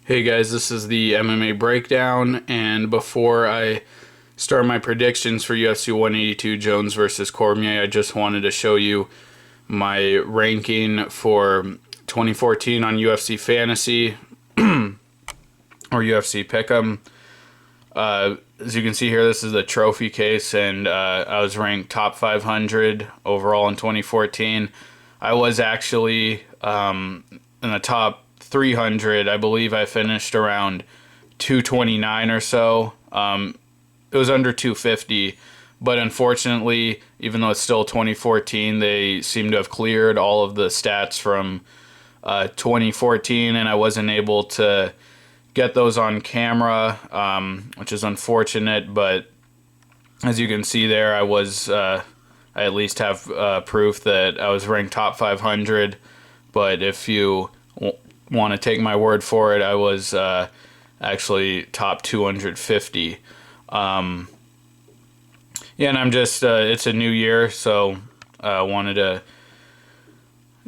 Hey guys, this is the MMA breakdown, and before I start my predictions for UFC 182 Jones versus Cormier, I just wanted to show you my ranking for 2014 on UFC Fantasy or UFC Pick'em. As you can see here, this is the trophy case, and I was ranked top 500 overall in 2014. I was actually in the top 300. I believe I finished around 229 or so. It was under 250, but unfortunately, even though it's still 2014, they seem to have cleared all of the stats from 2014, and I wasn't able to get those on camera, which is unfortunate. But as you can see there, I at least have proof that I was ranked top 500. But if you want to take my word for it, I was actually top 250. Yeah, and I'm just, it's a new year, so I wanted to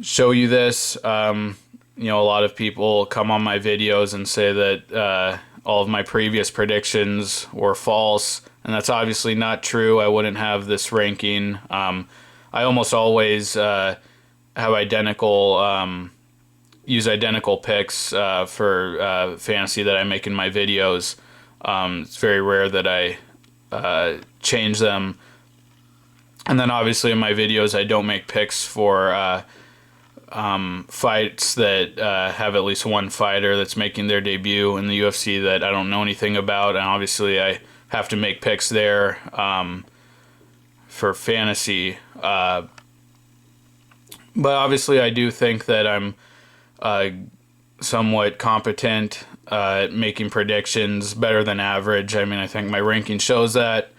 show you this. A lot of people come on my videos and say that all of my previous predictions were false, and that's obviously not true. I wouldn't have this ranking. I almost always have use identical picks for fantasy that I make in my videos. It's very rare that I change them. And then obviously in my videos I don't make picks for fights that have at least one fighter that's making their debut in the UFC that I don't know anything about, and obviously I have to make picks there for fantasy. But obviously I do think that I'm somewhat competent at making predictions, better than average. I mean, I think my ranking shows that.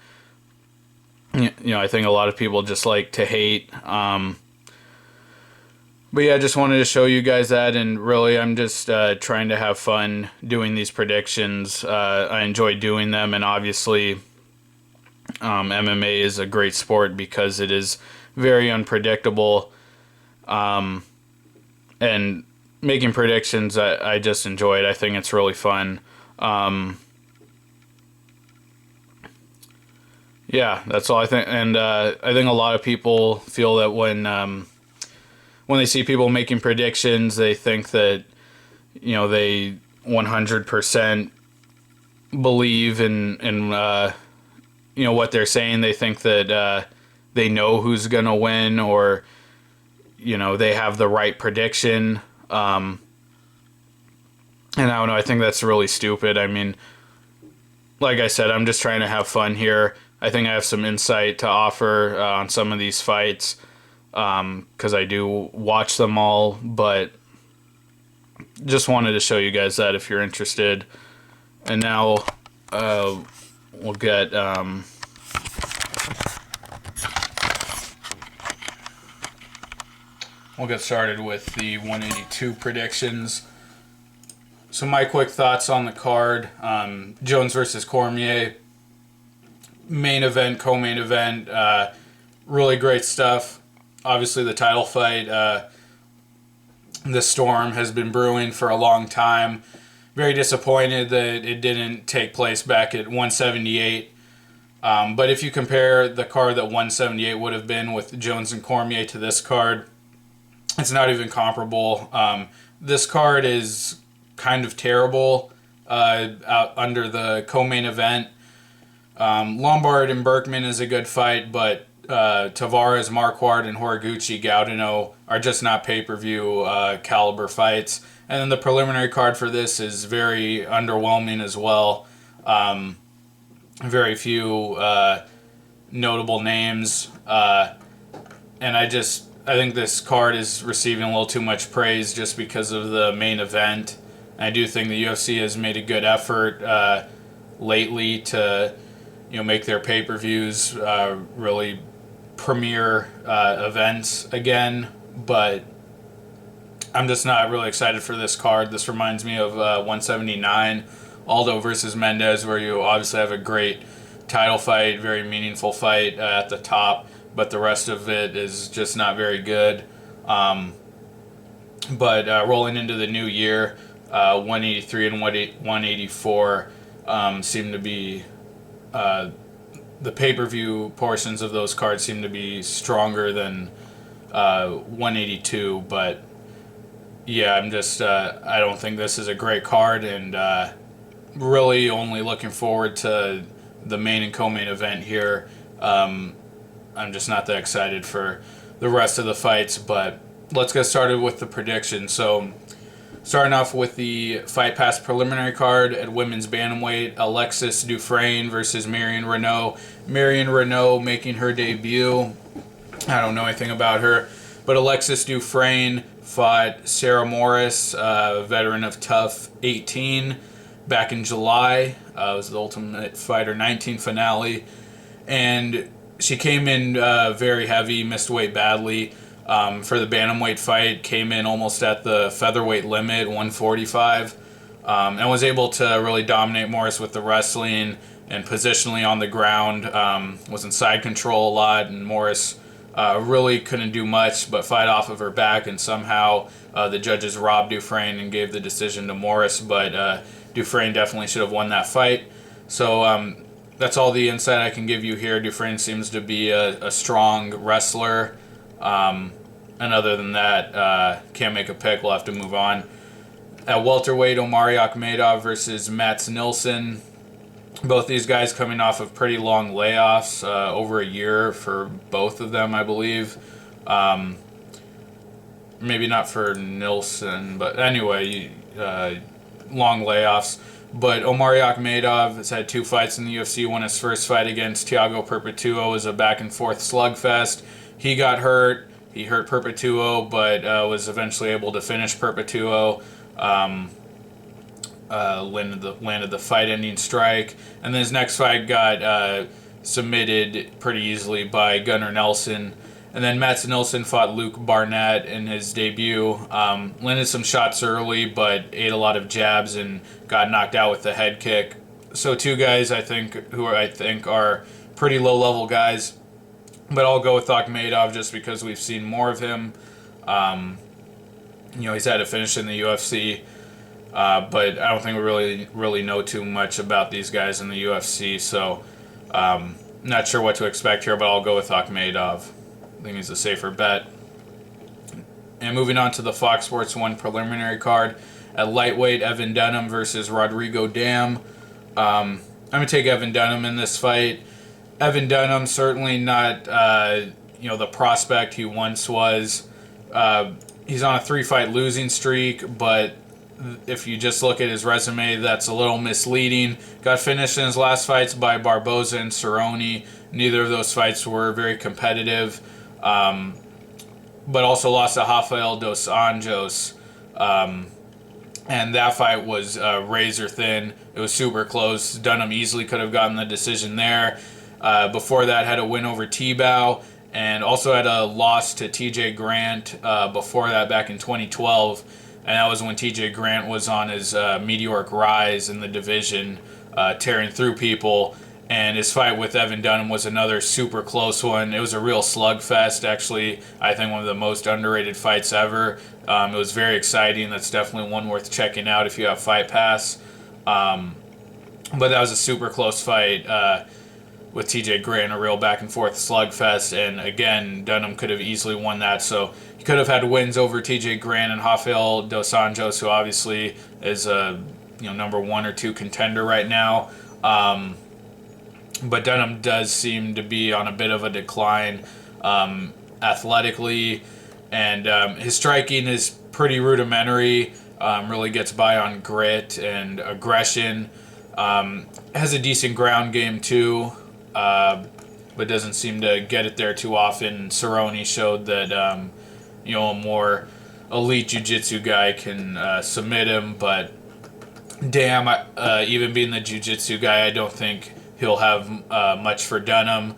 I think a lot of people just like to hate. But yeah, I just wanted to show you guys that, and really I'm just trying to have fun doing these predictions. I enjoy doing them, and obviously MMA is a great sport because it is very unpredictable. And making predictions, I just enjoy it. I think it's really fun. Yeah, that's all I think. And I think a lot of people feel that when they see people making predictions, they think that, they 100% believe in what they're saying. They think that they know who's going to win, or, they have the right prediction. And I don't know, I think that's really stupid. I mean, like I said, I'm just trying to have fun here. I think I have some insight to offer on some of these fights because I do watch them all, but just wanted to show you guys that if you're interested. And now we'll get started with the 182 predictions. So my quick thoughts on the card: Jones versus Cormier, main event, co-main event, really great stuff. Obviously the title fight, the storm has been brewing for a long time. Very disappointed that it didn't take place back at 178. But if you compare the card that 178 would have been with Jones and Cormier to this card, it's not even comparable. This card is kind of terrible out under the co-main event. Lombard and Burkman is a good fight, but Tavares, Marquardt, and Horiguchi, Gaudinot are just not pay-per-view caliber fights. And then the preliminary card for this is very underwhelming as well. Very few notable names. And I think this card is receiving a little too much praise just because of the main event. I do think the UFC has made a good effort lately to make their pay-per-views really premier events again, but I'm just not really excited for this card. This reminds me of 179, Aldo versus Mendez, where you obviously have a great title fight, very meaningful fight at the top, but the rest of it is just not very good. But rolling into the new year, 183 and 184 seem to be the pay-per-view portions of those cards seem to be stronger than 182. But yeah, I'm just I don't think this is a great card, and really only looking forward to the main and co-main event here. I'm just not that excited for the rest of the fights, but let's get started with the prediction. So, starting off with the Fight Pass preliminary card at women's bantamweight, Alexis Dufresne versus Marion Renault. Marion Renault making her debut. I don't know anything about her, but Alexis Dufresne fought Sarah Morris, a veteran of Tough 18, back in July. It was the Ultimate Fighter 19 finale, and she came in very heavy, missed weight badly. For the bantamweight fight, came in almost at the featherweight limit, 145, and was able to really dominate Morris with the wrestling and positionally on the ground. Was in side control a lot, and Morris really couldn't do much but fight off of her back, and somehow the judges robbed Dufresne and gave the decision to Morris, but Dufresne definitely should have won that fight. So that's all the insight I can give you here. Dufresne seems to be a strong wrestler. And other than that, can't make a pick. We'll have to move on. At welterweight, Omari Akhmedov versus Mats Nilsson. Both these guys coming off of pretty long layoffs, over a year for both of them, I believe. Maybe not for Nilsson, but anyway, long layoffs. But Omari Akhmedov has had 2 fights in the UFC. Won his first fight against Thiago Perpetuo. It was a back-and-forth slugfest. He got hurt. He hurt Perpetuo, but was eventually able to finish Perpetuo. Landed the fight-ending strike. And then his next fight got submitted pretty easily by Gunnar Nelson. And then Mats Nilsson fought Luke Barnett in his debut. Landed some shots early, but ate a lot of jabs and got knocked out with the head kick. So 2 guys I think are pretty low-level guys. But I'll go with Akhmedov just because we've seen more of him. He's had a finish in the UFC. But I don't think we really know too much about these guys in the UFC. So not sure what to expect here, but I'll go with Akhmedov. I think he's a safer bet. And moving on to the Fox Sports 1 preliminary card. At lightweight, Evan Dunham versus Rodrigo Damm. I'm going to take Evan Dunham in this fight. Evan Dunham, certainly not the prospect he once was. He's on a 3-fight losing streak, but if you just look at his resume, that's a little misleading. Got finished in his last fights by Barboza and Cerrone. Neither of those fights were very competitive. But also lost to Rafael dos Anjos. And that fight was razor thin. It was super close. Dunham easily could have gotten the decision there. Before that, had a win over T-Bow, and also had a loss to TJ Grant before that back in 2012. And that was when TJ Grant was on his meteoric rise in the division, tearing through people. And his fight with Evan Dunham was another super close one. It was a real slugfest, actually. I think one of the most underrated fights ever. It was very exciting. That's definitely one worth checking out if you have Fight Pass. But that was a super close fight with TJ Grant, a real back-and-forth slugfest. And again, Dunham could have easily won that. So he could have had wins over TJ Grant and Rafael dos Anjos, who obviously is a number 1 or 2 contender right now. But Dunham does seem to be on a bit of a decline athletically, and his striking is pretty rudimentary. Really gets by on grit and aggression. Has a decent ground game too, but doesn't seem to get it there too often. Cerrone showed that a more elite jiu-jitsu guy can submit him, but Damm, even being the jiu-jitsu guy, I don't think he'll have much for Dunham.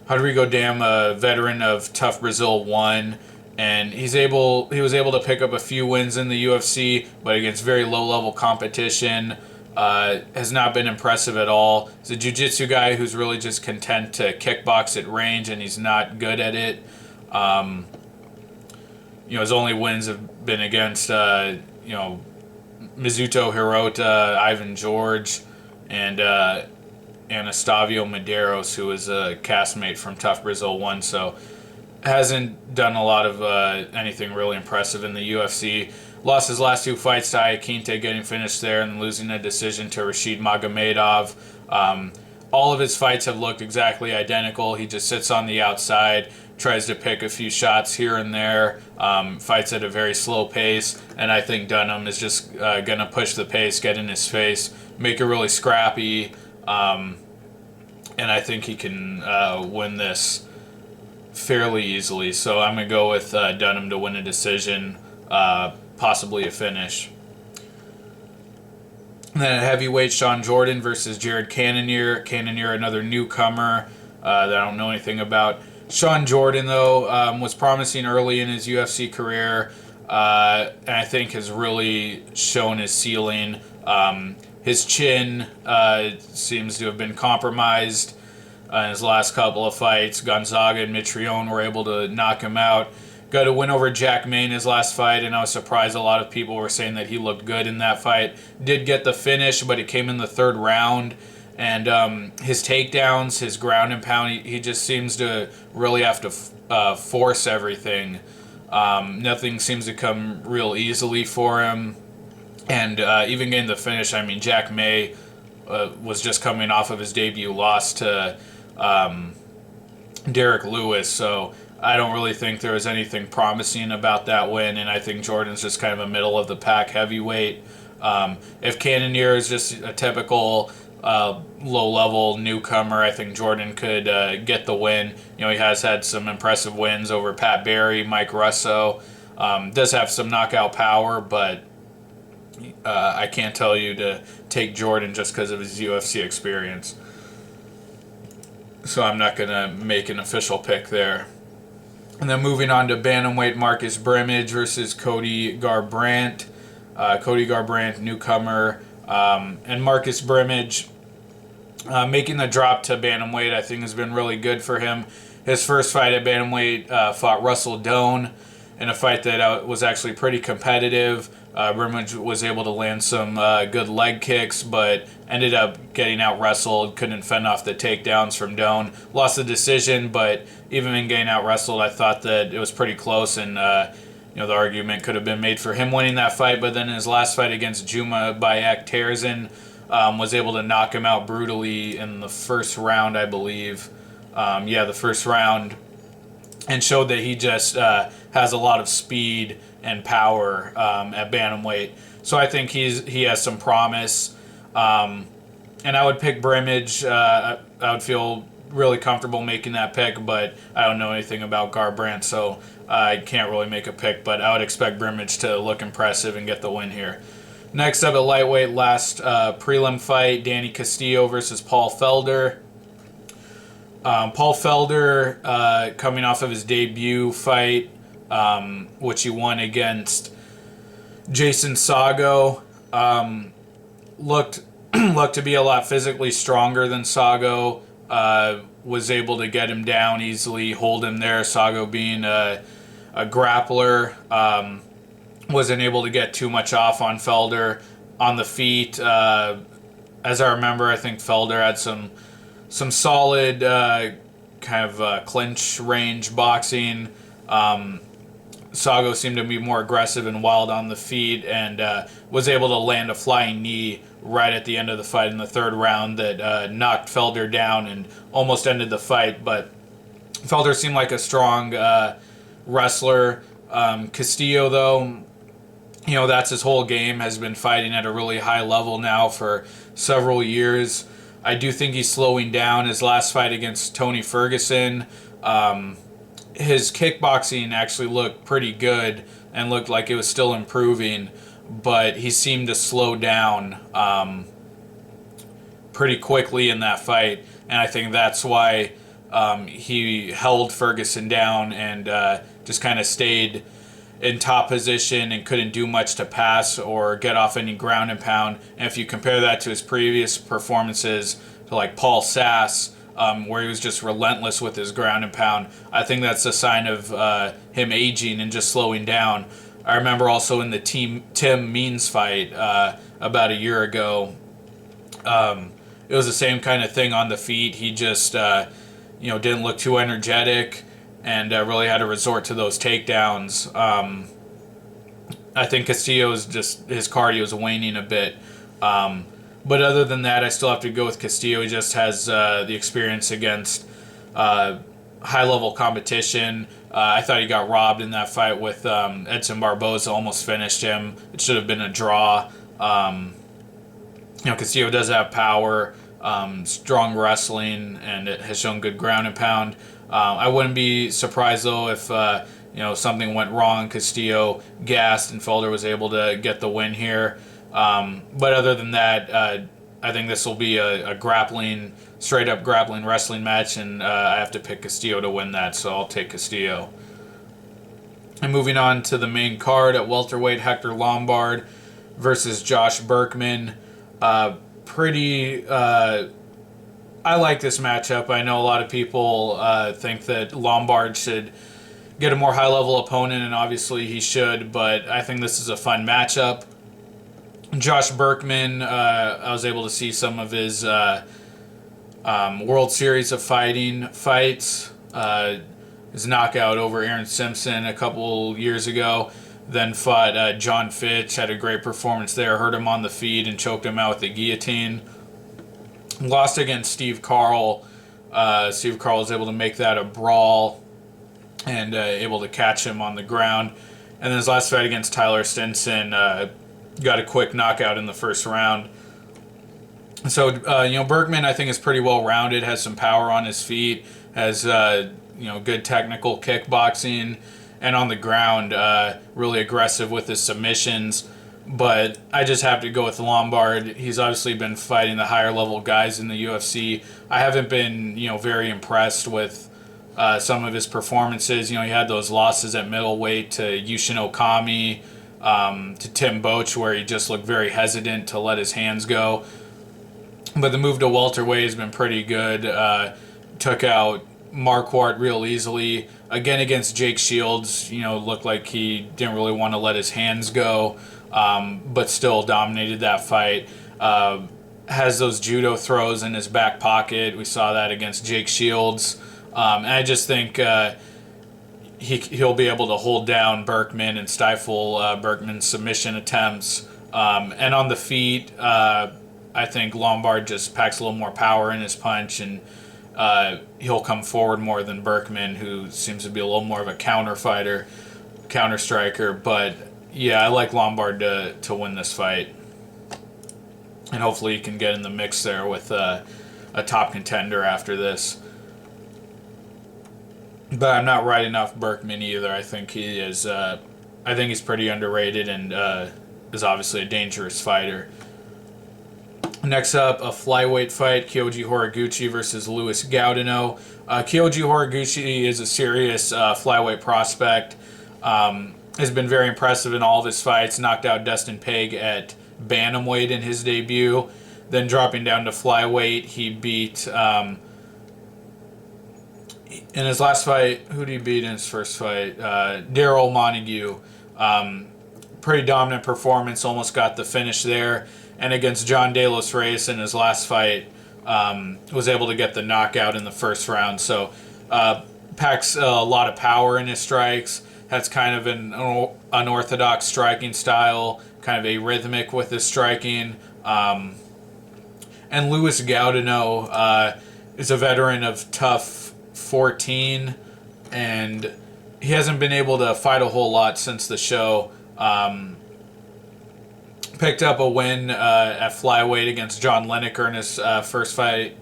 Rodrigo Damm, a veteran of Tough Brazil 1, and he was able to pick up a few wins in the UFC, but against very low-level competition. Has not been impressive at all. He's a jiu-jitsu guy who's really just content to kickbox at range, and he's not good at it. His only wins have been against Mizuto Hirota, Ivan George, and Anastavio Medeiros, who is a castmate from Tough Brazil 1. So hasn't done a lot of anything really impressive in the UFC. Lost his last 2 fights to Iaquinta, getting finished there, and losing a decision to Rashid Magomedov. All of his fights have looked exactly identical. He just sits on the outside, tries to pick a few shots here and there, fights at a very slow pace, and I think Dunham is just going to push the pace, get in his face, make it really scrappy, and I think he can win this fairly easily. So I'm going to go with Dunham to win a decision, possibly a finish. And then at heavyweight, Sean Jordan versus Jared Cannonier. Cannonier, another newcomer that I don't know anything about. Sean Jordan, though, was promising early in his UFC career, and I think has really shown his ceiling. His chin seems to have been compromised in his last couple of fights. Gonzaga and Mitrione were able to knock him out. Got a win over Jack May in his last fight, and I was surprised a lot of people were saying that he looked good in that fight. Did get the finish, but it came in the 3rd round. And his takedowns, his ground and pound, he just seems to really have to force everything. Nothing seems to come real easily for him. And even getting the finish, I mean, Jack May was just coming off of his debut loss to Derek Lewis, so I don't really think there was anything promising about that win, and I think Jordan's just kind of a middle-of-the-pack heavyweight. If Cannonier is just a typical low-level newcomer, I think Jordan could get the win. You know, he has had some impressive wins over Pat Barry, Mike Russo. Does have some knockout power, but I can't tell you to take Jordan just because of his UFC experience. So I'm not going to make an official pick there. And then moving on to bantamweight, Marcus Brimage versus Cody Garbrandt. Cody Garbrandt, newcomer. And Marcus Brimage making the drop to bantamweight, I think, has been really good for him. His first fight at bantamweight fought Russell Doan in a fight that was actually pretty competitive. Brimage was able to land some good leg kicks, but ended up getting out-wrestled, couldn't fend off the takedowns from Doan. Lost the decision, but even in getting out-wrestled, I thought that it was pretty close, and the argument could have been made for him winning that fight. But then in his last fight against Juma Bayak Terzin, was able to knock him out brutally in the first round, I believe. The first round, and showed that he just has a lot of speed and power at bantamweight. So I think he has some promise. And I would pick Brimage. I would feel really comfortable making that pick, but I don't know anything about Garbrandt, so I can't really make a pick, but I would expect Brimage to look impressive and get the win here. Next up at lightweight, last prelim fight, Danny Castillo versus Paul Felder. Paul Felder, coming off of his debut fight, which he won against Jason Sago, looked to be a lot physically stronger than Sago. Was able to get him down easily, hold him there. Sago being a grappler, wasn't able to get too much off on Felder on the feet. As I remember, I think Felder had some solid kind of clinch range boxing. Sago seemed to be more aggressive and wild on the feet, and was able to land a flying knee right at the end of the fight in the 3rd round that knocked Felder down and almost ended the fight. But Felder seemed like a strong wrestler. Castillo, though, that's his whole game, has been fighting at a really high level now for several years. I do think he's slowing down. His last fight against Tony Ferguson, his kickboxing actually looked pretty good and looked like it was still improving, but he seemed to slow down pretty quickly in that fight, and I think that's why he held Ferguson down and just kind of stayed in top position and couldn't do much to pass or get off any ground and pound. And if you compare that to his previous performances to like Paul Sass, where he was just relentless with his ground and pound, I think that's a sign of him aging and just slowing down. I remember also in the Tim Means fight about a year ago, it was the same kind of thing on the feet. He just didn't look too energetic and really had to resort to those takedowns. I think Castillo's just his cardio is waning a bit. But other than that, I still have to go with Castillo. He just has the experience against high-level competition. I thought he got robbed in that fight with Edson Barboza, almost finished him. It should have been a draw. Castillo does have power, strong wrestling, and it has shown good ground and pound. I wouldn't be surprised, though, if something went wrong. Castillo gassed and Felder was able to get the win here. But other than that, I think this will be a straight up grappling wrestling match, and I have to pick Castillo to win that, so I'll take Castillo. And moving on to the main card at welterweight, Hector Lombard versus Josh Burkman. I like this matchup. I know a lot of people think that Lombard should get a more high-level opponent, and obviously he should, but I think this is a fun matchup. Josh Burkman, I was able to see some of his World Series of Fighting fights. His knockout over Aaron Simpson a couple years ago. Then fought John Fitch, had a great performance there, hurt him on the feet and choked him out with the guillotine. Lost against Steve Carl. Steve Carl was able to make that a brawl and able to catch him on the ground. And then his last fight against Tyler Stinson, got a quick knockout in the first round. So, Burkman, I think, is pretty well-rounded, has some power on his feet, has, good technical kickboxing, and on the ground, really aggressive with his submissions. But I just have to go with Lombard. He's obviously been fighting the higher-level guys in the UFC. I haven't been, very impressed with some of his performances. He had those losses at middleweight to Yushin Okami, to Tim Boach, where he just looked very hesitant to let his hands go. But the move to welterweight has been pretty good. Took out Marquardt real easily. Again, against Jake Shields, looked like he didn't really want to let his hands go, but still dominated that fight. Has those judo throws in his back pocket. We saw that against Jake Shields. And I just think he'll be able to hold down Burkman and stifle Burkman's submission attempts. And on the feet, I think Lombard just packs a little more power in his punch, and he'll come forward more than Burkman, who seems to be a little more of a counter fighter, counter striker. But yeah, I like Lombard to win this fight, and hopefully he can get in the mix there with a top contender after this. But I'm not writing off Burkman either. I think he is. I think he's pretty underrated and is obviously a dangerous fighter. Next up, a flyweight fight: Kyoji Horiguchi versus Louis Gaudinot. Kyoji Horiguchi is a serious flyweight prospect. Has been very impressive in all of his fights. Knocked out Dustin Peg at bantamweight in his debut. Then dropping down to flyweight, he beat. In his last fight, who did he beat in his first fight? Daryl Montague. Pretty dominant performance, almost got the finish there. And against John De Los Reyes in his last fight, was able to get the knockout in the first round. So packs a lot of power in his strikes, has kind of an unorthodox striking style, kind of arrhythmic with his striking. And Louis Gaudinot is a veteran of Tough 14, and he hasn't been able to fight a whole lot since the show. Picked up a win at flyweight against John Lineker in his first fight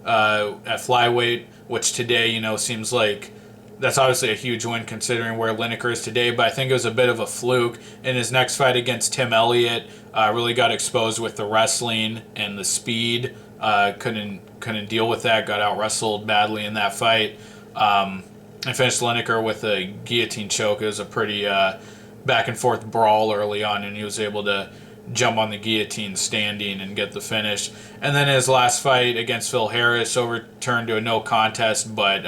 at flyweight, which today, seems like that's obviously a huge win considering where Lineker is today, but I think it was a bit of a fluke. In his next fight against Tim Elliott, really got exposed with the wrestling and the speed. Couldn't deal with that, got out-wrestled badly in that fight. And finished Lineker with a guillotine choke. It was a pretty back-and-forth brawl early on, and he was able to jump on the guillotine standing and get the finish. And then his last fight against Phil Harris overturned to a no contest, but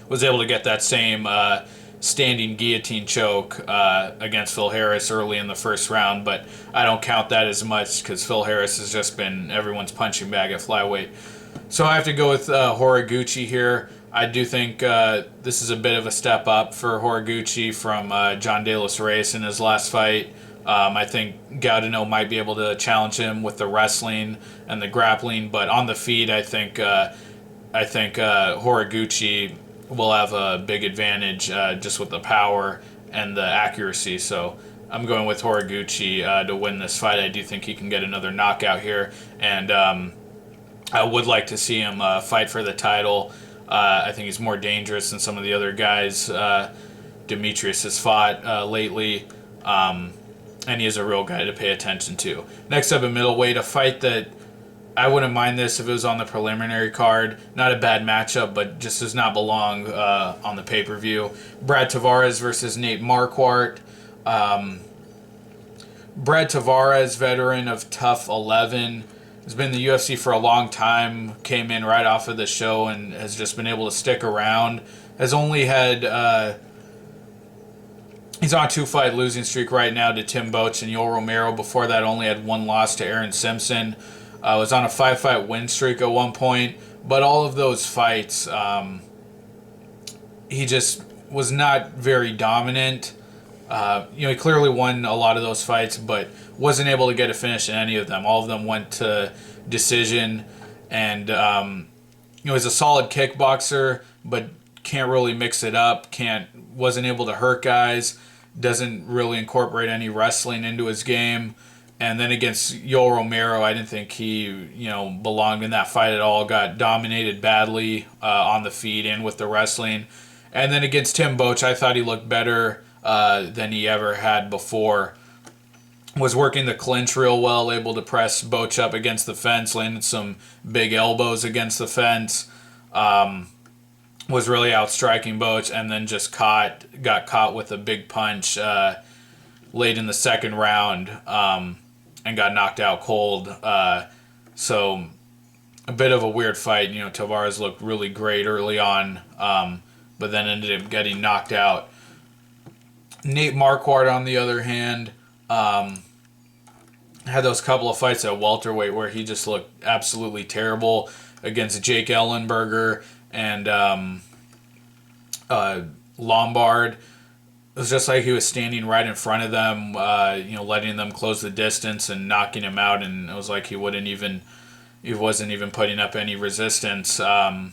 was able to get that same standing guillotine choke against Phil Harris early in the first round, but I don't count that as much because Phil Harris has just been everyone's punching bag at flyweight. So I have to go with Horiguchi here. I do think this is a bit of a step up for Horiguchi from John De Los Reyes in his last fight. I think Gaudinot might be able to challenge him with the wrestling and the grappling, but on the feet, I think Horiguchi will have a big advantage just with the power and the accuracy. So I'm going with Horiguchi to win this fight. I do think he can get another knockout here, and I would like to see him fight for the title. I think he's more dangerous than some of the other guys Demetrius has fought lately. And he is a real guy to pay attention to. Next up, a middleweight, a fight that I wouldn't mind this if it was on the preliminary card. Not a bad matchup, but just does not belong on the pay-per-view. Brad Tavares versus Nate Marquardt. Brad Tavares, veteran of Tough 11, has been in the UFC for a long time, came in right off of the show and has just been able to stick around. Has only had... he's on a 2-fight losing streak right now to Tim Boetsch and Yoel Romero. Before that, only had 1 loss to Aaron Simpson. Was on a 5-fight win streak at one point. But all of those fights, he just was not very dominant. He clearly won a lot of those fights, but wasn't able to get a finish in any of them. All of them went to decision. And, he's a solid kickboxer, but can't really mix it up. Wasn't able to hurt guys. Doesn't really incorporate any wrestling into his game. And then against Yoel Romero, I didn't think he, belonged in that fight at all. Got dominated badly on the feet and with the wrestling. And then against Tim Boetsch, I thought he looked better than he ever had before. Was working the clinch real well, able to press Boetsch up against the fence, landed some big elbows against the fence. Was really outstriking Boetsch, and then just got caught with a big punch late in the second round, and got knocked out cold. So a bit of a weird fight. Tavares looked really great early on, but then ended up getting knocked out. Nate Marquardt, on the other hand, had those couple of fights at welterweight where he just looked absolutely terrible against Jake Ellenberger and Lombard. It was just like he was standing right in front of them, letting them close the distance and knocking him out, and it was like he wasn't even putting up any resistance. I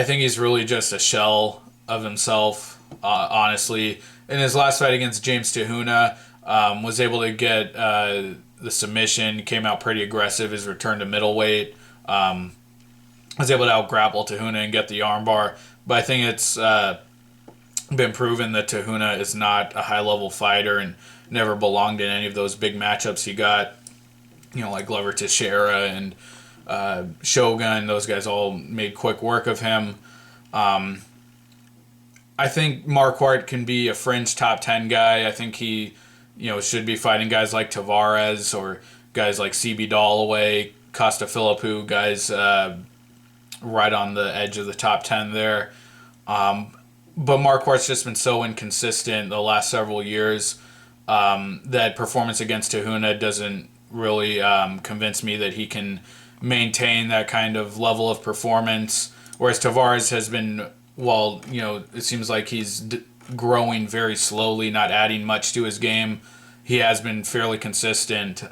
think he's really just a shell of himself, honestly. In his last fight against James Tahuna, was able to get the submission, came out pretty aggressive, his return to middleweight. Was able to out-grapple Tahuna and get the armbar. But I think it's been proven that Tahuna is not a high-level fighter and never belonged in any of those big matchups he got. Like Glover Teixeira and Shogun. Those guys all made quick work of him. I think Marquardt can be a fringe top 10 guy. I think he, should be fighting guys like Tavares or guys like CB Dalloway, Costa Philippou, guys right on the edge of the top 10 there. But Marquardt's just been so inconsistent the last several years that performance against Tahuna doesn't really convince me that he can maintain that kind of level of performance. Whereas Tavares has been, it seems like he's growing very slowly, not adding much to his game. He has been fairly consistent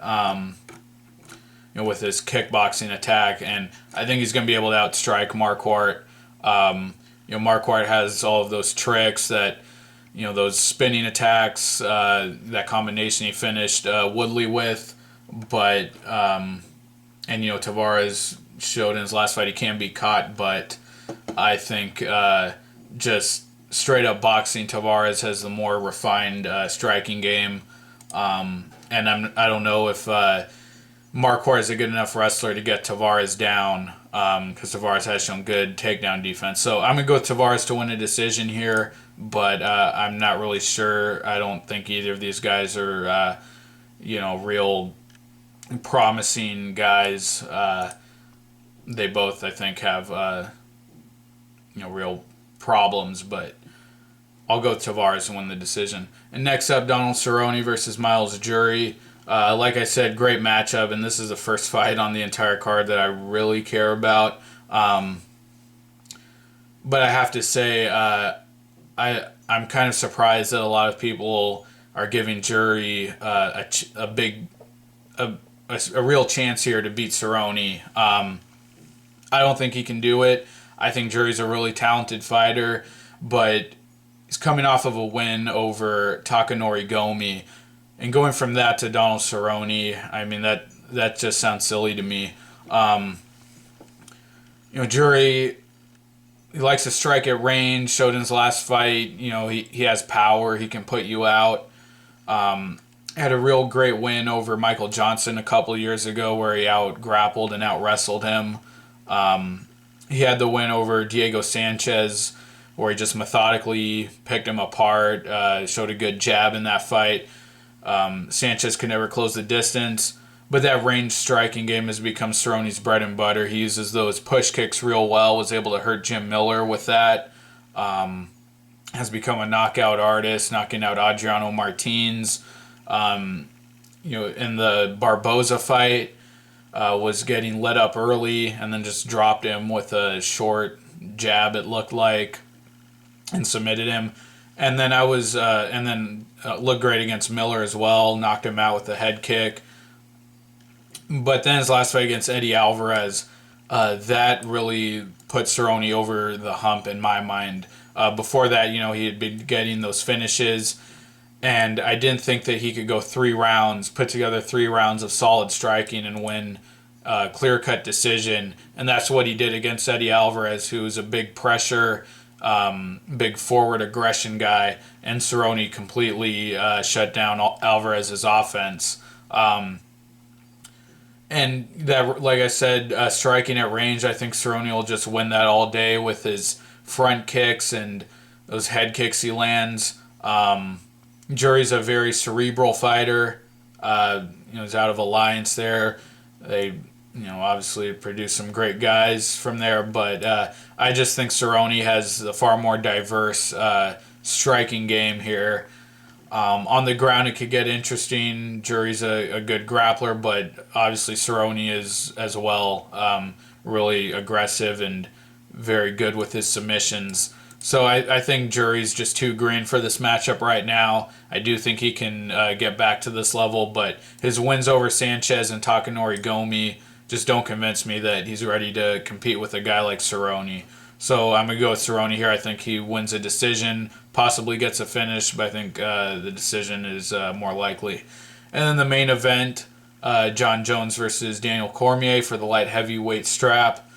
with his kickboxing attack, and I think he's going to be able to outstrike Marquardt. Marquardt has all of those tricks that, those spinning attacks, that combination he finished Woodley with, but, Tavares showed in his last fight he can be caught, but I think just straight up boxing, Tavares has the more refined striking game, and I don't know if Marquardt is a good enough wrestler to get Tavares down, because Tavares has shown good takedown defense. So I'm going to go with Tavares to win a decision here, but I'm not really sure. I don't think either of these guys are, real promising guys. They both, I think, have, real problems, but I'll go Tavares and win the decision. And next up, Donald Cerrone versus Miles Jury. Like I said, great matchup, and this is the first fight on the entire card that I really care about. But I have to say, I'm kind of surprised that a lot of people are giving Jury a real chance here to beat Cerrone. I don't think he can do it. I think Jury's a really talented fighter, but he's coming off of a win over Takanori Gomi. And going from that to Donald Cerrone, I mean, that just sounds silly to me. Jury, he likes to strike at range, showed in his last fight. He has power. He can put you out. Had a real great win over Michael Johnson a couple of years ago where he out-grappled and out-wrestled him. He had the win over Diego Sanchez where he just methodically picked him apart, showed a good jab in that fight. Sanchez could never close the distance, but that range striking game has become Cerrone's bread and butter. He uses those push kicks real well, was able to hurt Jim Miller with that. Has become a knockout artist, knocking out Adriano Martins. In the Barboza fight, was getting let up early and then just dropped him with a short jab, it looked like, and submitted him. And then looked great against Miller as well, knocked him out with a head kick. But then his last fight against Eddie Alvarez, that really put Cerrone over the hump in my mind. Before that, he had been getting those finishes, and I didn't think that he could go 3 rounds, put together 3 rounds of solid striking and win a clear-cut decision. And that's what he did against Eddie Alvarez, who's a big pressure, big forward aggression guy, and Cerrone completely shut down Alvarez's offense. And that, like I said, striking at range, I think Cerrone will just win that all day with his front kicks and those head kicks he lands. Jury's a very cerebral fighter. He's out of Alliance there. They, obviously produced some great guys from there, but I just think Cerrone has a far more diverse striking game here. On the ground, it could get interesting. Jury's a good grappler, but obviously Cerrone is as well, really aggressive and very good with his submissions. So I think Jury's just too green for this matchup right now. I do think he can get back to this level, but his wins over Sanchez and Takanori Gomi just don't convince me that he's ready to compete with a guy like Cerrone. So I'm going to go with Cerrone here. I think he wins a decision, possibly gets a finish, but I think the decision is more likely. And then the main event, Jon Jones versus Daniel Cormier for the light heavyweight strap.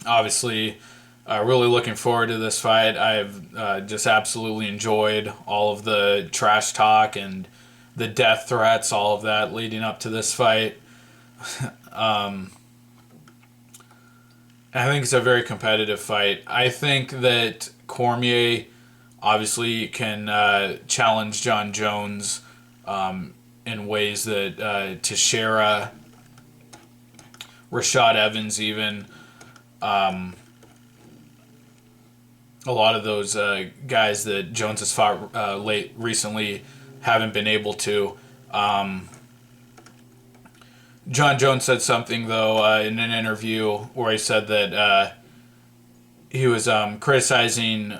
Obviously, really looking forward to this fight. I've just absolutely enjoyed all of the trash talk and the death threats, all of that leading up to this fight. I think it's a very competitive fight. I think that Cormier obviously can challenge Jon Jones in ways that Teixeira, Rashad Evans even, a lot of those guys that Jones has fought recently haven't been able to. Jon Jones said something, though, in an interview where he said that he was criticizing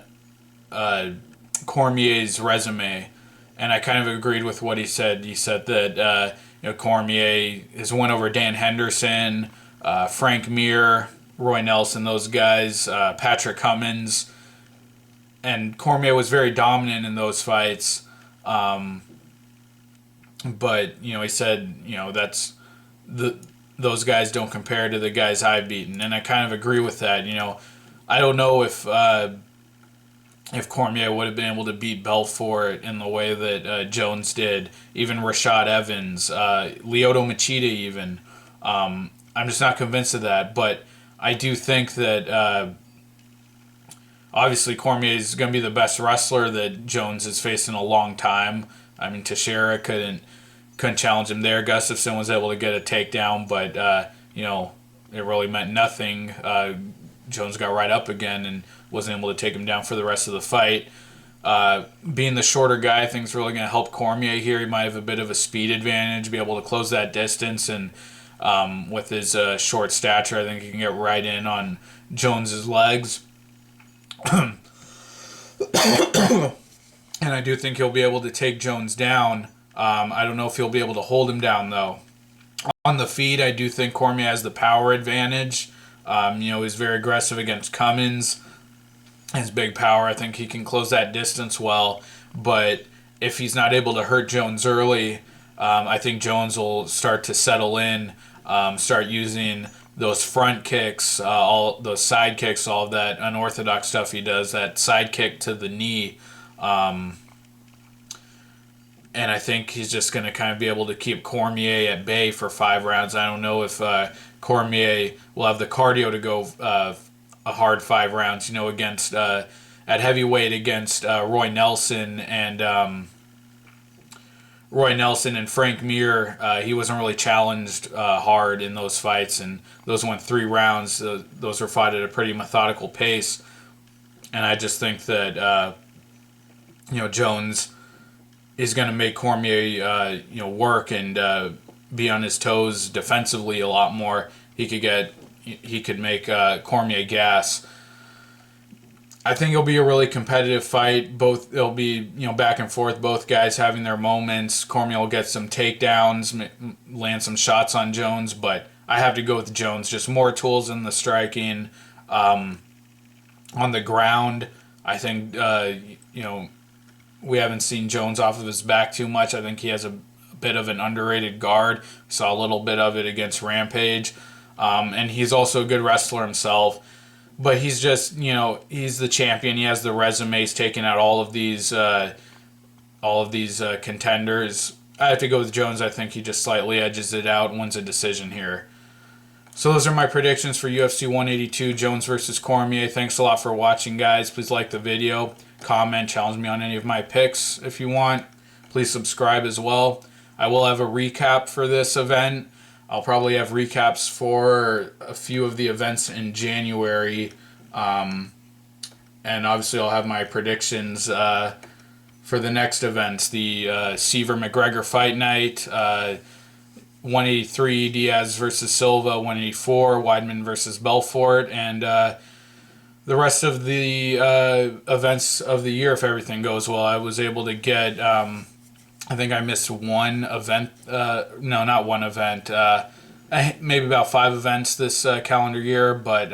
Cormier's resume, and I kind of agreed with what he said. He said that Cormier, his win over Dan Henderson, Frank Mir, Roy Nelson, those guys, Patrick Cummins, and Cormier was very dominant in those fights. But he said that's those guys don't compare to the guys I've beaten, and I kind of agree with that. I don't know if Cormier would have been able to beat Belfort in the way that Jones did, even Rashad Evans, Lyoto Machida even. I'm just not convinced of that, but I do think that obviously Cormier is going to be the best wrestler that Jones has faced in a long time. I mean, Teixeira couldn't challenge him there. Gustafsson was able to get a takedown, but it really meant nothing. Jones got right up again and wasn't able to take him down for the rest of the fight. Being the shorter guy, I think is really going to help Cormier here. He might have a bit of a speed advantage, be able to close that distance, and with his short stature, I think he can get right in on Jones's legs. And I do think he'll be able to take Jones down. I don't know if he'll be able to hold him down, though. On the feet, I do think Cormier has the power advantage. He's very aggressive against Cummins. His big power, I think he can close that distance well. But if he's not able to hurt Jones early, I think Jones will start to settle in, start using those front kicks, all those side kicks, all of that unorthodox stuff he does, that side kick to the knee. And I think he's just going to kind of be able to keep Cormier at bay for 5 rounds. I don't know if Cormier will have the cardio to go a hard 5 rounds, against at heavyweight against Roy Nelson and Frank Mir. He wasn't really challenged hard in those fights, and those went 3 rounds. Those were fought at a pretty methodical pace, and I just think that Jones is going to make Cormier work and be on his toes defensively a lot more. He could make Cormier gas. I think it'll be a really competitive fight. It'll be back and forth. Both guys having their moments. Cormier will get some takedowns, land some shots on Jones, but I have to go with Jones. Just more tools in the striking. On the ground, I think we haven't seen Jones off of his back too much. I think he has a bit of an underrated guard. We saw a little bit of it against Rampage. And he's also a good wrestler himself. But he's just, he's the champion. He has the resume. He's taken out all of these contenders. I have to go with Jones. I think he just slightly edges it out and wins a decision here. So those are my predictions for UFC 182, Jones versus Cormier. Thanks a lot for watching, guys. Please like the video, comment, challenge me on any of my picks if you want. Please subscribe as well. I will have a recap for this event. I'll probably have recaps for a few of the events in January. And obviously I'll have my predictions for the next events. The Seaver-McGregor fight night, 183 Diaz versus Silva, 184 Weidman versus Belfort, and the rest of the events of the year if everything goes well. I was able to get... I think I missed one event. No, not one event. Maybe about 5 events this calendar year, but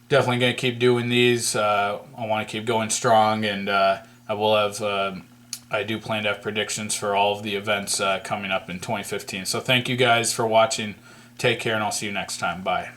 definitely going to keep doing these. I want to keep going strong, and I do plan to have predictions for all of the events coming up in 2015. So thank you guys for watching. Take care, and I'll see you next time. Bye.